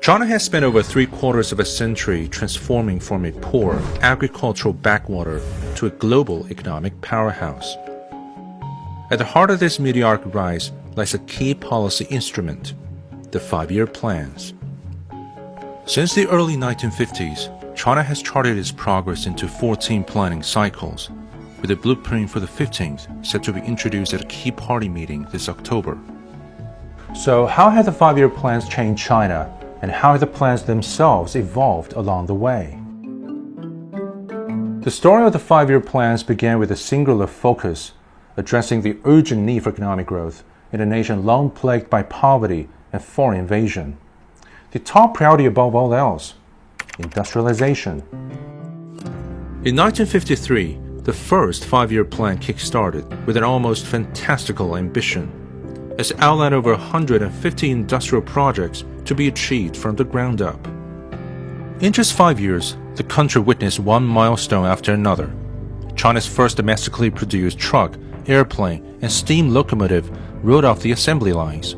China has spent over 3/4 of a century transforming from a poor agricultural backwater to a global economic powerhouse. At the heart of this meteoric rise lies a key policy instrument, the five-year plans. Since the early 1950s, China has charted its progress into 14 planning cycles, with a blueprint for the 15th set to be introduced at a key party meeting this October. So how have the five-year plans changed China, and how have the plans themselves evolved along the way? The story of the five-year plans began with a singular focus, addressing the urgent need for economic growth in a nation long plagued by poverty and foreign invasion. The top priority above all else, industrialization. In 1953, the first five-year plan kick-started with an almost fantastical ambition, as it outlined over 150 industrial projects to be achieved from the ground up. In just 5 years, the country witnessed one milestone after another. China's first domestically produced truck, airplane, and steam locomotive rode off the assembly lines.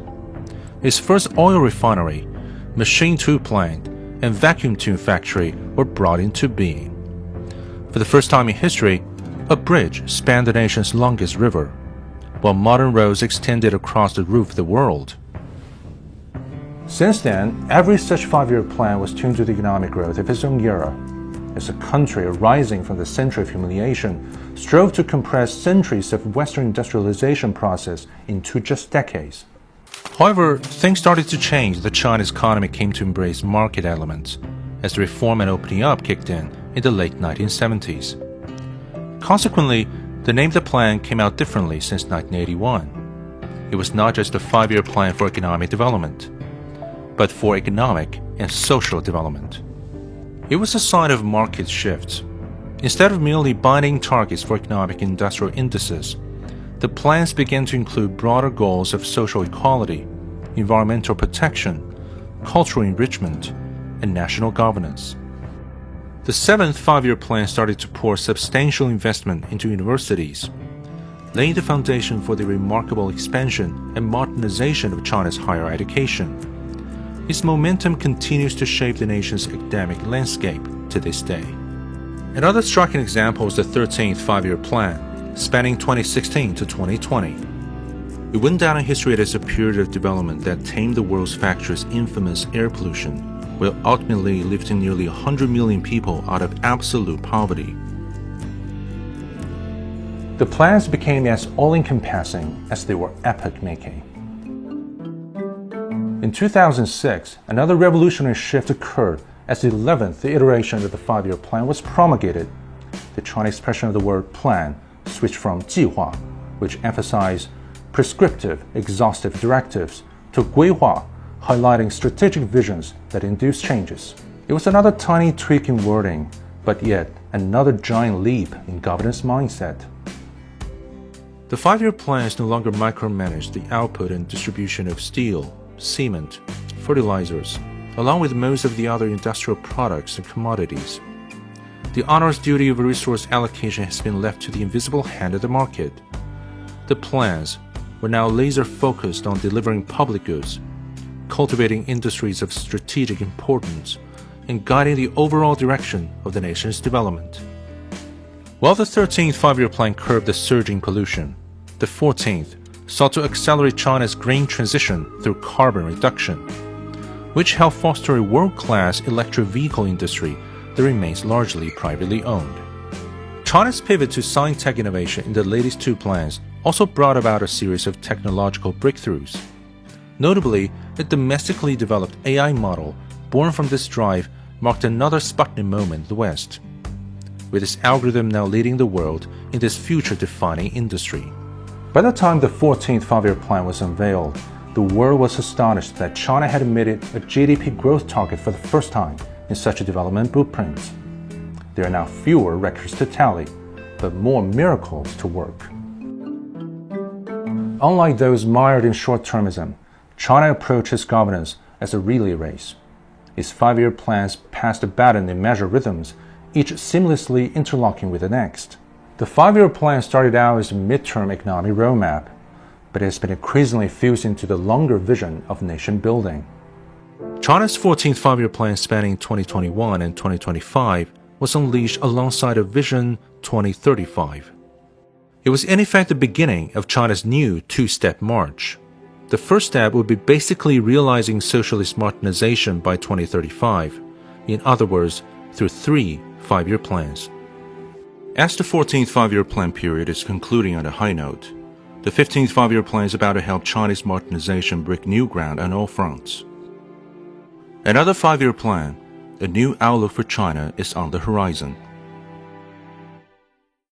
Its first oil refinery, machine tool plant, and vacuum tube factory were brought into being. For the first time in history, a bridge spanned the nation's longest river, while modern roads extended across the roof of the world. Since then, every such five-year plan was tuned to the economic growth of its own era, as the country arising from the century of humiliation strove to compress centuries of Western industrialization process into just decades. However, things started to change as China's economy came to embrace market elements, as the reform and opening up kicked in the late 1970s. Consequently, the name of the plan came out differently since 1981. It was not just a five-year plan for economic development, but for economic and social development. It was a sign of market shifts. Instead of merely binding targets for economic and industrial indices, the plans began to include broader goals of social equality, environmental protection, cultural enrichment, and national governance. The seventh five-year plan started to pour substantial investment into universities, laying the foundation for the remarkable expansion and modernization of China's higher education. Its momentum continues to shape the nation's academic landscape to this day. Another striking example is the 13th five-year plan, spanning 2016 to 2020. It went down in history as a period of development that tamed the world's factory's infamous air pollution, while ultimately lifting nearly 100 million people out of absolute poverty. The plans became as all-encompassing as they were epoch-making. In 2006, another revolutionary shift occurred as the 11th iteration of the five-year plan was promulgated. The Chinese expression of the word plan switched from 计划, which emphasized prescriptive, exhaustive directives, to 规划, highlighting strategic visions that induce changes. It was another tiny tweak in wording, but yet another giant leap in governance mindset. The five-year plans no longer micromanage the output and distribution of steel, cement, fertilizers, along with most of the other industrial products and commodities. The onerous duty of resource allocation has been left to the invisible hand of the market. The plans were now laser-focused on delivering public goods, cultivating industries of strategic importance, and guiding the overall direction of the nation's development. While the 13th five-year plan curbed the surging pollution, the 14th sought to accelerate China's green transition through carbon reduction, which helped foster a world-class electric vehicle industry that remains largely privately owned. China's pivot to science-tech innovation in the latest two plans also brought about a series of technological breakthroughs. Notably, a domestically developed AI model born from this drive marked another Sputnik moment in the West, with its algorithm now leading the world in this future-defining industry. By the time the 14th five-year plan was unveiled, the world was astonished that China had emitted a GDP growth target for the first time in such a development blueprint. There are now fewer records to tally, but more miracles to work. Unlike those mired in short-termism, China approaches governance as a relay race. Its five-year plans pass the baton in measured rhythms, each seamlessly interlocking with the next. The five-year plan started out as a midterm economic roadmap, but it has been increasingly fused into the longer vision of nation building. China's 14th five-year plan spanning 2021 and 2025 was unleashed alongside a Vision 2035. It was in effect the beginning of China's new two-step march. The first step would be basically realizing socialist modernization by 2035, in other words, through 3 five-year plans. As the 14th five-year plan period is concluding on a high note, the 15th five-year plan is about to help Chinese modernization break new ground on all fronts. Another five-year plan, a new outlook for China, is on the horizon.